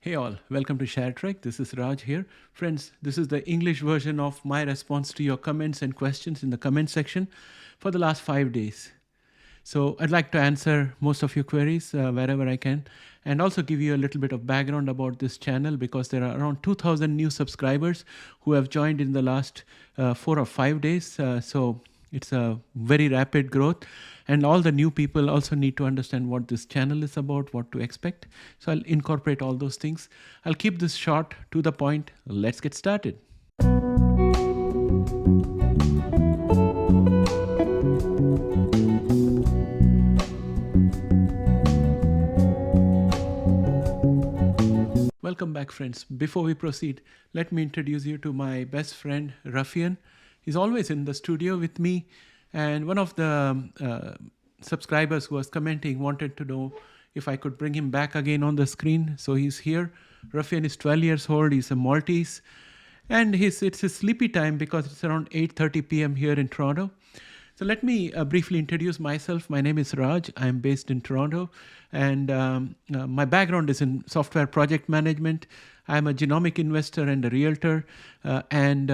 Hey all, welcome to ShareTrek. This is Raj here. Friends, this is the English version of my response to your comments and questions in the comment section for the last 5 days. So I'd like to answer most of your queries wherever I can, and also give you a little bit of background about this channel because there are around 2,000 new subscribers who have joined in the last 4 or 5 days. So it's a very rapid growth, and all the new people also need to understand what this channel is about, what to expect. So I'll incorporate all those things. I'll keep this short, to the point. Let's get started. Welcome back, friends. Before we proceed, let me introduce you to my best friend, Rafian. He's always in the studio with me, and one of the subscribers who was commenting wanted to know if I could bring him back again on the screen. So he's here. Rafian is 12 years old. He's a Maltese, and it's his sleepy time because it's around 8:30 p.m. here in Toronto. So let me briefly introduce myself. My name is Raj. I'm based in Toronto, and my background is in software project management. I'm a genomic investor and a realtor, and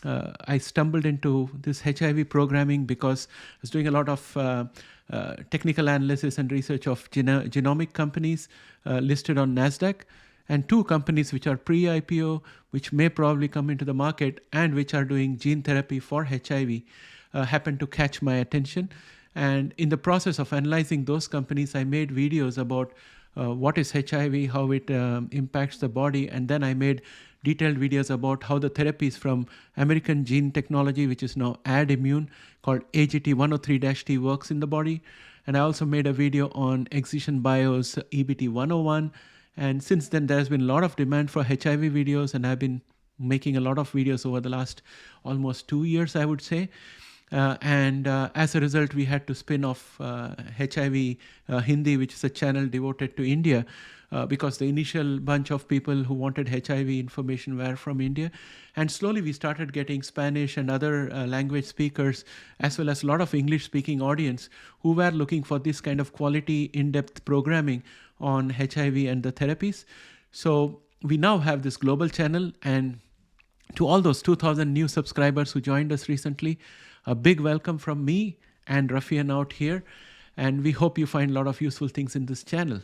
I stumbled into this HIV programming because I was doing a lot of technical analysis and research of genomic companies listed on NASDAQ, and two companies which are pre-IPO, which may probably come into the market, and which are doing gene therapy for HIV. Happened to catch my attention, and in the process of analyzing those companies, I made videos about what is HIV, how it impacts the body, and then I made detailed videos about how the therapies from American Gene Technology, which is now AdImmune, called AGT103-T, works in the body. And I also made a video on Excision Bio's EBT101, and since then there's been a lot of demand for HIV videos, and I've been making a lot of videos over the last almost 2 years, I would say. And as a result, we had to spin off HIV Hindi, which is a channel devoted to India, because the initial bunch of people who wanted HIV information were from India. And slowly we started getting Spanish and other language speakers, as well as a lot of English-speaking audience who were looking for this kind of quality, in-depth programming on HIV and the therapies. So we now have this global channel, and to all those 2,000 new subscribers who joined us recently, a big welcome from me and Rafian out here, and we hope you find a lot of useful things in this channel.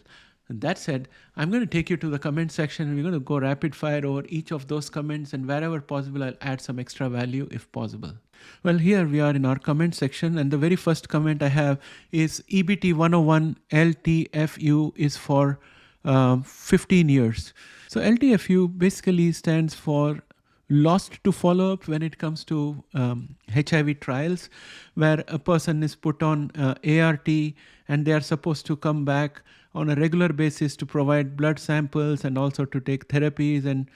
And that said, I'm going to take you to the comment section, and we're going to go rapid fire over each of those comments, and wherever possible, I'll add some extra value if possible. Well, here we are in our comment section, and the very first comment I have is EBT101 LTFU is for 15 years. So LTFU basically stands for lost to follow-up when it comes to HIV trials, where a person is put on ART and they are supposed to come back on a regular basis to provide blood samples and also to take therapies and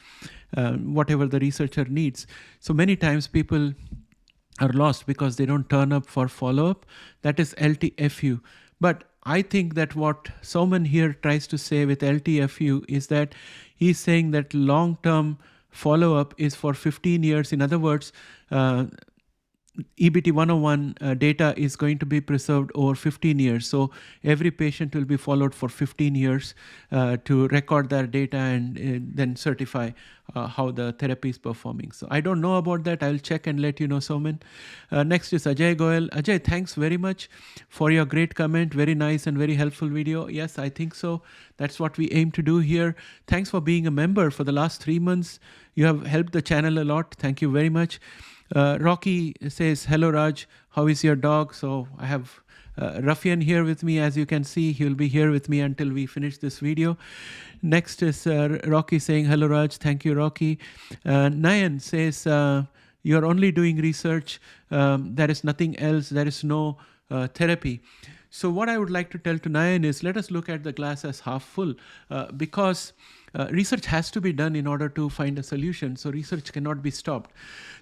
whatever the researcher needs. So many times people are lost because they don't turn up for follow-up. That is LTFU. But I think that what Soman here tries to say with LTFU is that he's saying that long-term follow-up is for 15 years. In other words, EBT101 data is going to be preserved over 15 years. So every patient will be followed for 15 years to record their data and then certify how the therapy is performing. So I don't know about that. I'll check and let you know, Soman. Next is Ajay Goel. Ajay, thanks very much for your great comment. Very nice and very helpful video. Yes, I think so. That's what we aim to do here. Thanks for being a member for the last 3 months. You have helped the channel a lot. Thank you very much. Rocky says, hello Raj, how is your dog? So I have Rafian here with me. As you can see, he will be here with me until we finish this video. Next is Rocky saying, hello Raj, thank you Rocky. Nayan says, you're only doing research, there is nothing else, there is no therapy. So what I would like to tell to Nayan is, let us look at the glass as half full, because research has to be done in order to find a solution. So research cannot be stopped.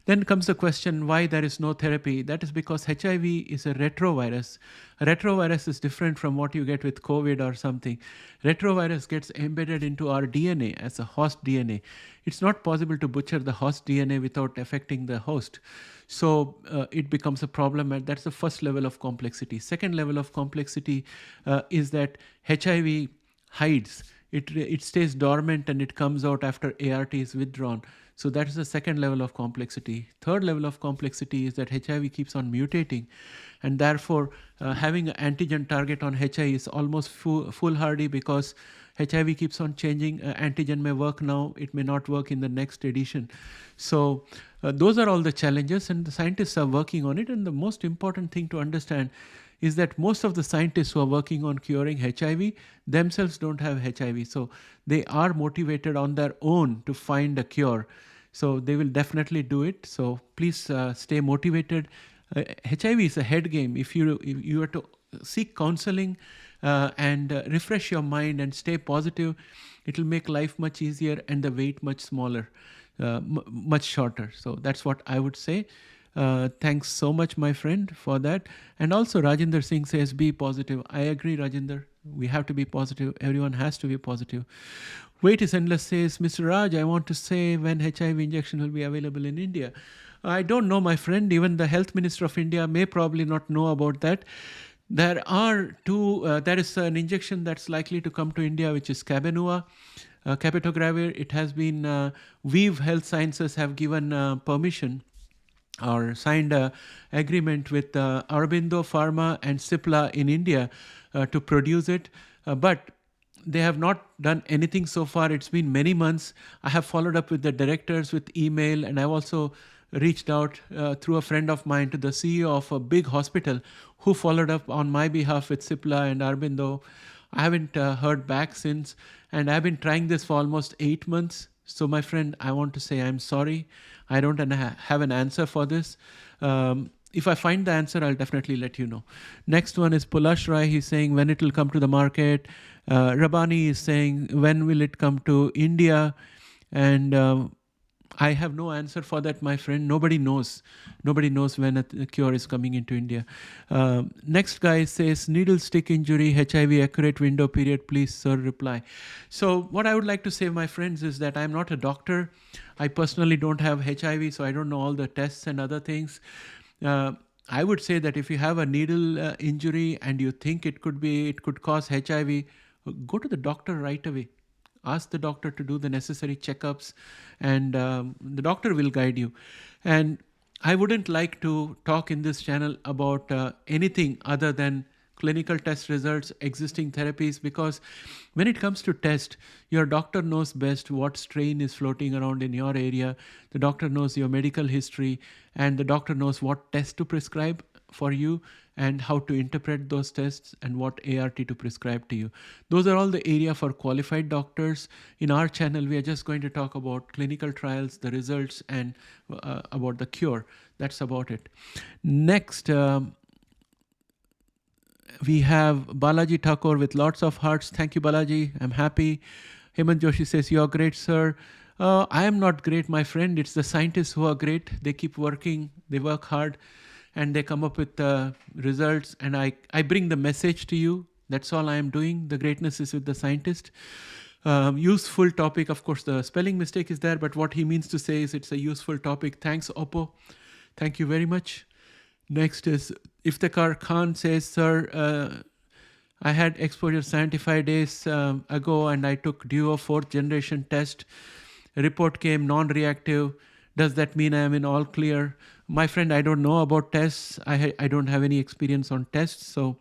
Then comes the question why there is no therapy. That is because HIV is a retrovirus. A retrovirus is different from what you get with COVID or something. Retrovirus gets embedded into our DNA as a host DNA. It's not possible to butcher the host DNA without affecting the host. So it becomes a problem, and that's the first level of complexity. Second level of complexity is that HIV hides it stays dormant and it comes out after ART is withdrawn. So that is the second level of complexity. Third level of complexity is that HIV keeps on mutating, and therefore having an antigen target on HIV is almost foolhardy, because HIV keeps on changing. Antigen may work now, it may not work in the next edition. So those are all the challenges, and the scientists are working on it. And the most important thing to understand is that most of the scientists who are working on curing HIV themselves don't have HIV. So they are motivated on their own to find a cure. So they will definitely do it. So please stay motivated. HIV is a head game. If you are to seek counseling and refresh your mind and stay positive, it will make life much easier and the wait much smaller, much shorter. So that's what I would say. Thanks so much, my friend, for that. And also Rajinder Singh says, be positive. I agree, Rajinder. We have to be positive. Everyone has to be positive. Wait is Endless says, Mr. Raj, I want to say when HIV injection will be available in India. I don't know, my friend. Even the Health Minister of India may probably not know about that. There are there is an injection that's likely to come to India, which is Cabenua, cabotegravir. It has been, Weave Health Sciences have given permission or signed an agreement with Aurobindo Pharma and Cipla in India to produce it. But they have not done anything so far. It's been many months. I have followed up with the directors with email, and I've also reached out through a friend of mine to the CEO of a big hospital who followed up on my behalf with Cipla and Aurobindo. I haven't heard back since, and I've been trying this for almost 8 months. So my friend, I want to say I'm sorry. I don't have an answer for this. If I find the answer, I'll definitely let you know. Next one is Pulash Rai. He's saying when it will come to the market. Rabani is saying when will it come to India? And I have no answer for that, my friend. Nobody knows. Nobody knows when a cure is coming into India. Next guy says, needle stick injury, HIV accurate window period, please, sir, reply. So what I would like to say, my friends, is that I'm not a doctor. I personally don't have HIV, so I don't know all the tests and other things. I would say that if you have a needle injury and you think it could cause HIV, go to the doctor right away. Ask the doctor to do the necessary checkups, and the doctor will guide you. And I wouldn't like to talk in this channel about anything other than clinical test results, existing therapies, because when it comes to test, your doctor knows best what strain is floating around in your area. The doctor knows your medical history, and the doctor knows what test to prescribe for you and how to interpret those tests and what ART to prescribe to you. Those are all the area for qualified doctors. In our channel, we are just going to talk about clinical trials, the results, and about the cure. That's about it. Next, we have Balaji Thakur with lots of hearts. Thank you, Balaji. I'm happy. Hemant Joshi says, you're great, sir. I am not great, my friend. It's the scientists who are great. They keep working. They work hard. And they come up with results, and I bring the message to you. That's all I am doing. The greatness is with the scientist. Useful topic. Of course, the spelling mistake is there, but what he means to say is it's a useful topic. Thanks, Oppo. Thank you very much. Next is Iftikhar Khan says, sir, I had exposure 75 days ago, and I took Duo 4th generation test. Report came non-reactive. Does that mean I am in all clear? My friend, I don't know about tests. I don't have any experience on tests. So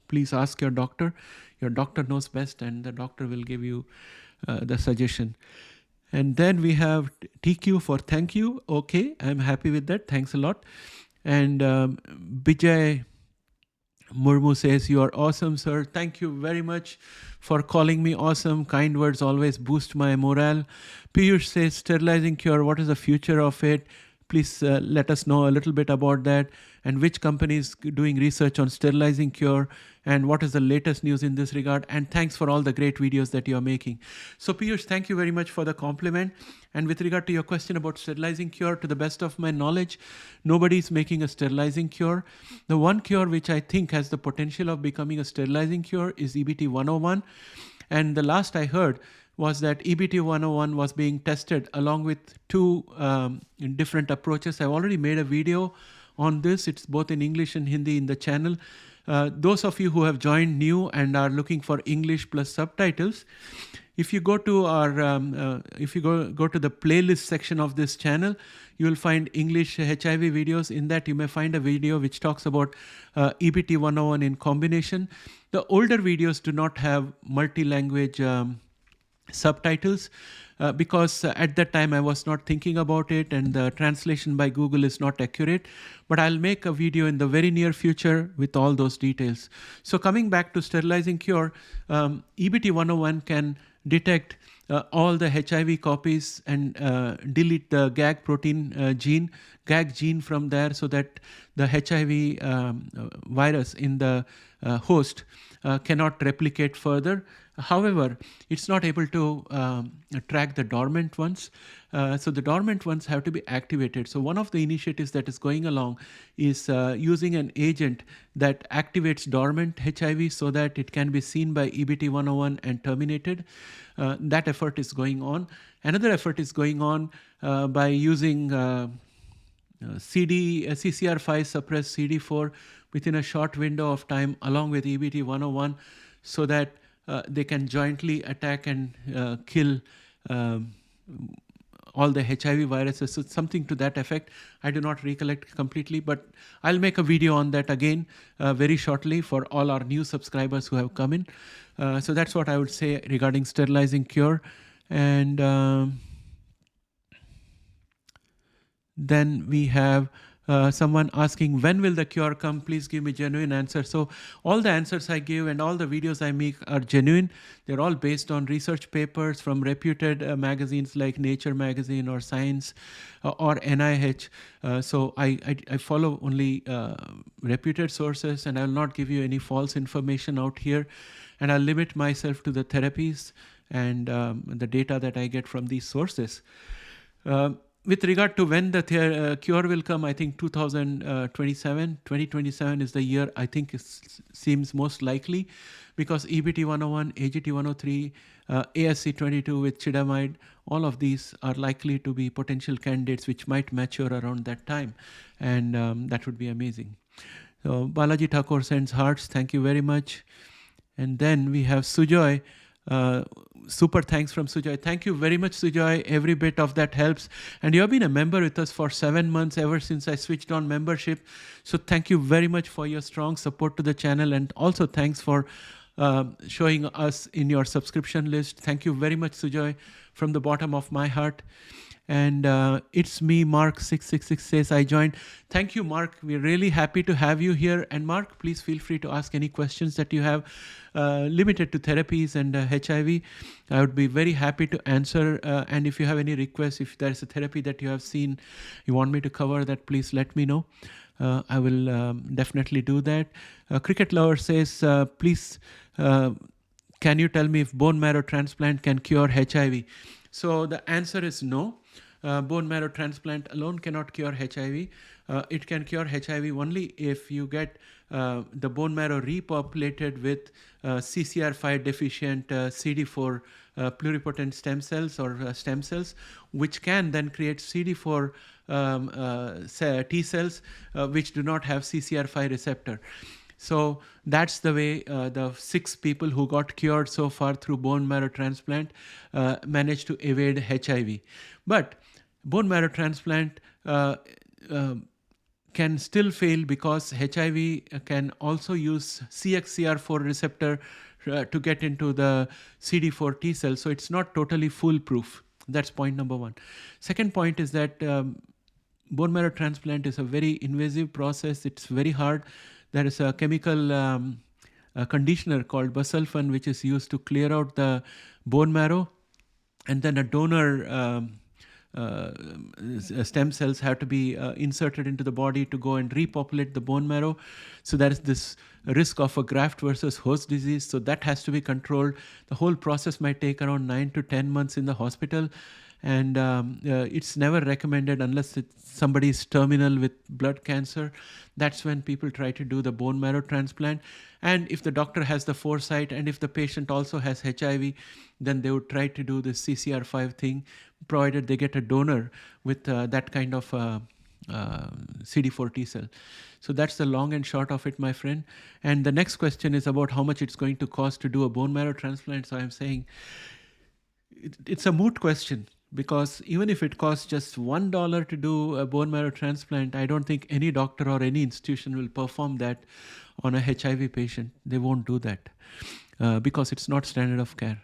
please ask your doctor. Your doctor knows best, and the doctor will give you the suggestion. And then we have TQ for thank you. Okay, I'm happy with that. Thanks a lot. And Bijay Murmu says, you are awesome, sir. Thank you very much for calling me awesome. Kind words always boost my morale. Piyush says, sterilizing cure, what is the future of it? Please let us know a little bit about that, and which company is doing research on sterilizing cure, and what is the latest news in this regard. And thanks for all the great videos that you are making. So Piyush, thank you very much for the compliment. And with regard to your question about sterilizing cure, to the best of my knowledge, nobody is making a sterilizing cure. The one cure which I think has the potential of becoming a sterilizing cure is EBT 101. And the last I heard was that EBT 101 was being tested along with two different approaches. I've already made a video on this. It's both in English and Hindi in the channel. Those of you who have joined new and are looking for English plus subtitles, If you go to if you go to the playlist section of this channel, you will find English HIV videos. In that, you may find a video which talks about EBT 101 in combination. The older videos do not have multi-language subtitles because at that time I was not thinking about it, and the translation by Google is not accurate. But I'll make a video in the very near future with all those details. So coming back to sterilizing cure, EBT 101 can detect all the HIV copies and delete the GAG protein GAG gene from there, so that the HIV virus in the host cannot replicate further. However, it's not able to track the dormant ones. So the dormant ones have to be activated. So one of the initiatives that is going along is using an agent that activates dormant HIV so that it can be seen by EBT 101 and terminated. That effort is going on. Another effort is going on by using CCR5 suppressed CD4 within a short window of time along with EBT 101 so that they can jointly attack and kill all the HIV viruses. So something to that effect. I do not recollect completely, but I'll make a video on that again very shortly for all our new subscribers who have come in. So that's what I would say regarding sterilizing cure. And then we have someone asking, when will the cure come? Please give me genuine answer. So all the answers I give and all the videos I make are genuine. They're all based on research papers from reputed magazines like Nature magazine or Science or NIH. So I follow only reputed sources, and I will not give you any false information out here. And I'll limit myself to the therapies and the data that I get from these sources. With regard to when the cure will come, I think 2027 is the year I think seems most likely, because EBT 101, AGT 103, ASC 22 with chidamide, all of these are likely to be potential candidates which might mature around that time. And that would be amazing. So Balaji Thakur sends hearts. Thank you very much. And then we have Sujoy. Super thanks from Sujoy. Thank you very much, Sujoy. Every bit of that helps. And you have been a member with us for 7 months, ever since I switched on membership. So thank you very much for your strong support to the channel. And also thanks for showing us in your subscription list. Thank you very much, Sujoy, from the bottom of my heart. And it's me, Mark666 says, I joined. Thank you, Mark. We're really happy to have you here. And Mark, please feel free to ask any questions that you have limited to therapies and HIV. I would be very happy to answer. And if you have any requests, if there's a therapy that you have seen, you want me to cover that, please let me know. I will definitely do that. Cricket Lover says, please, can you tell me if bone marrow transplant can cure HIV? So the answer is no. Bone marrow transplant alone cannot cure HIV. It can cure HIV only if you get the bone marrow repopulated with CCR5 deficient CD4 pluripotent stem cells or stem cells, which can then create CD4 T cells which do not have CCR5 receptor. So that's the way the 6 people who got cured so far through bone marrow transplant managed to evade HIV. But bone marrow transplant can still fail because HIV can also use CXCR4 receptor to get into the CD4 T cell. So it's not totally foolproof. That's point number 1. Second point is that bone marrow transplant is a very invasive process. It's very hard. There is a chemical conditioner called busulfan, which is used to clear out the bone marrow. And then a donor stem cells have to be inserted into the body to go and repopulate the bone marrow. So there is this risk of a graft versus host disease. So that has to be controlled. The whole process might take around 9 to 10 months in the hospital. And it's never recommended unless somebody is terminal with blood cancer. That's when people try to do the bone marrow transplant. And if the doctor has the foresight and if the patient also has HIV, then they would try to do the CCR5 thing, provided they get a donor with that kind of CD4 T cell. So that's the long and short of it, my friend. And the next question is about how much it's going to cost to do a bone marrow transplant. So I'm saying it's a moot question, because even if it costs just $1 to do a bone marrow transplant, I don't think any doctor or any institution will perform that on a HIV patient. They won't do that because it's not standard of care.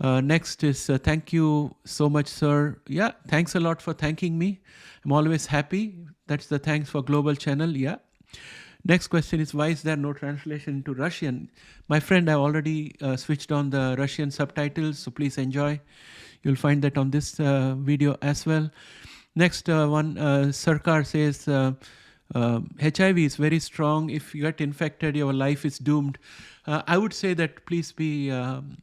Next is thank you so much, sir. Yeah, thanks a lot for thanking me. I'm always happy. That's the thanks for Global Channel. Yeah. Next question is, why is there no translation into Russian? My friend, I already switched on the Russian subtitles, so please enjoy. You'll find that on this video as well. Next one, Sarkar says, HIV is very strong. If you get infected, your life is doomed. I would say that please be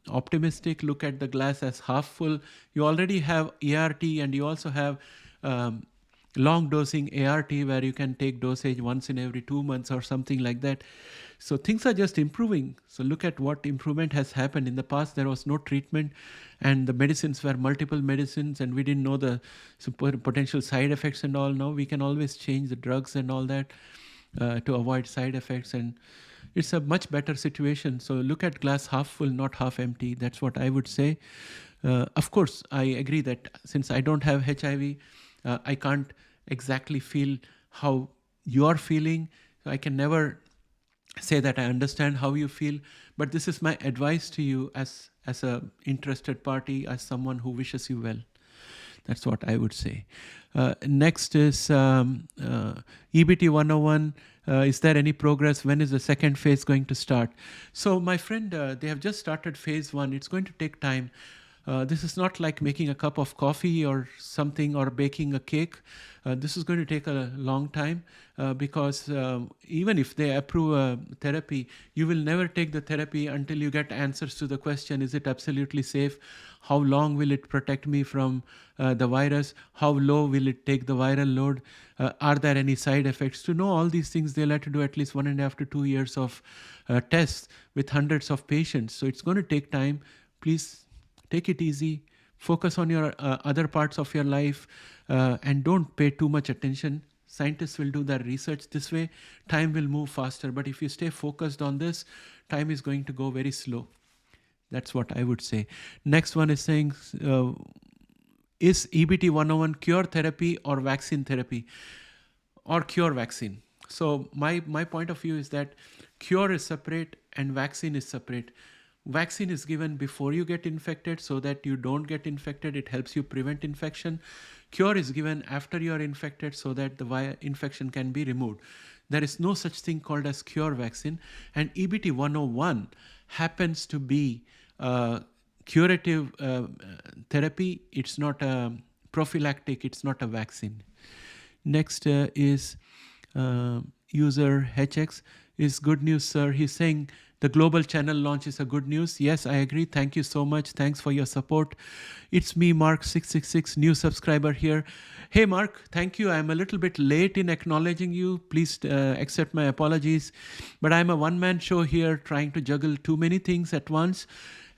optimistic. Look at the glass as half full. You already have ART, and you also have long dosing ART, where you can take dosage once in every 2 months or something like that. So things are just improving. So look at what improvement has happened. In the past, there was no treatment, and the medicines were multiple medicines, and we didn't know the potential side effects and all. Now we can always change the drugs and all that to avoid side effects, and it's a much better situation. So look at glass half full, not half empty. That's what I would say. Of course, I agree that since I don't have HIV, I can't exactly feel how you're feeling. I can never say that I understand how you feel, but this is my advice to you as a interested party, as someone who wishes you well. That's what I would say. Next is EBT 101. Is there any progress? When is the second phase going to start? So my friend, they have just started phase 1. It's going to take time. This is not like making a cup of coffee or something, or baking a cake. This is going to take a long time because even if they approve a therapy, you will never take the therapy until you get answers to the question, is it absolutely safe? How long will it protect me from the virus? How low will it take the viral load? Are there any side effects? To know all these things, they'll have to do at least 1.5 to 2 years of tests with hundreds of patients. So it's going to take time. Please take it easy, focus on your other parts of your life, and don't pay too much attention. Scientists will do their research this way. Time will move faster. But if you stay focused on this, time is going to go very slow. That's what I would say. Next one is saying, is EBT 101 cure therapy or vaccine therapy, or cure vaccine? So my point of view is that cure is separate and vaccine is separate. Vaccine is given before you get infected so that you don't get infected. It helps you prevent infection. Cure is given after you are infected so that the infection can be removed. There is no such thing called as cure vaccine. And EBT 101 happens to be curative therapy. It's not a prophylactic. It's not a vaccine. Next is user HX. Is good news, sir. He's saying the global channel launch is a good news. Yes, I agree. Thank you so much. Thanks for your support. It's me, Mark666, new subscriber here. Hey, Mark, thank you. I'm a little bit late in acknowledging you. Please accept my apologies. But I'm a one-man show here trying to juggle too many things at once.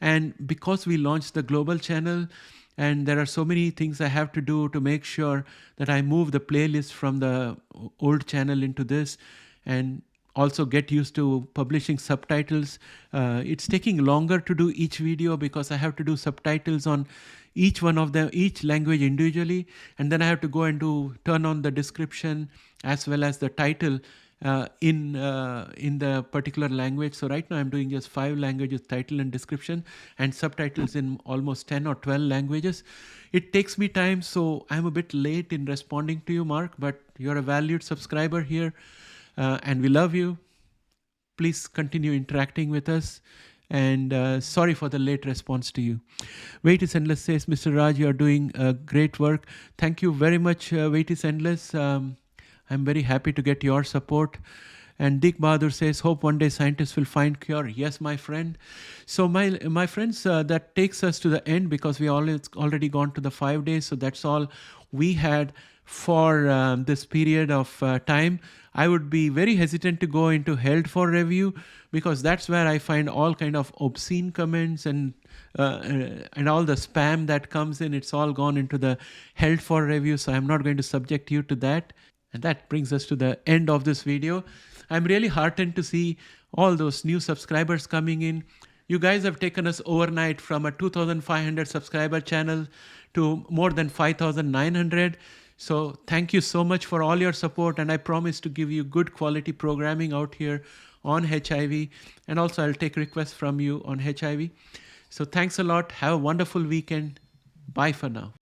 And because we launched the global channel, and there are so many things I have to do to make sure that I move the playlist from the old channel into this, and also get used to publishing subtitles. It's taking longer to do each video because I have to do subtitles on each one of them, each language individually. And then I have to go and turn on the description as well as the title in the particular language. So right now I'm doing just 5 languages, title and description, and subtitles in almost 10 or 12 languages. It takes me time, so I'm a bit late in responding to you, Mark, but you're a valued subscriber here. And we love you. Please continue interacting with us. And sorry for the late response to you. Wait is Endless says, Mr. Raj, you are doing great work. Thank you very much, Wait is Endless. I'm very happy to get your support. And Dick Bahadur says, hope one day scientists will find cure. Yes, my friend. So my friends, that takes us to the end because we already gone to the 5 days. So that's all we had for this period of time. I would be very hesitant to go into held for review because that's where I find all kind of obscene comments and all the spam that comes in. It's all gone into the held for review. So I'm not going to subject you to that. And that brings us to the end of this video. I'm really heartened to see all those new subscribers coming in. You guys have taken us overnight from a 2,500 subscriber channel to more than 5,900. So thank you so much for all your support. And I promise to give you good quality programming out here on HIV. And also I'll take requests from you on HIV. So thanks a lot. Have a wonderful weekend. Bye for now.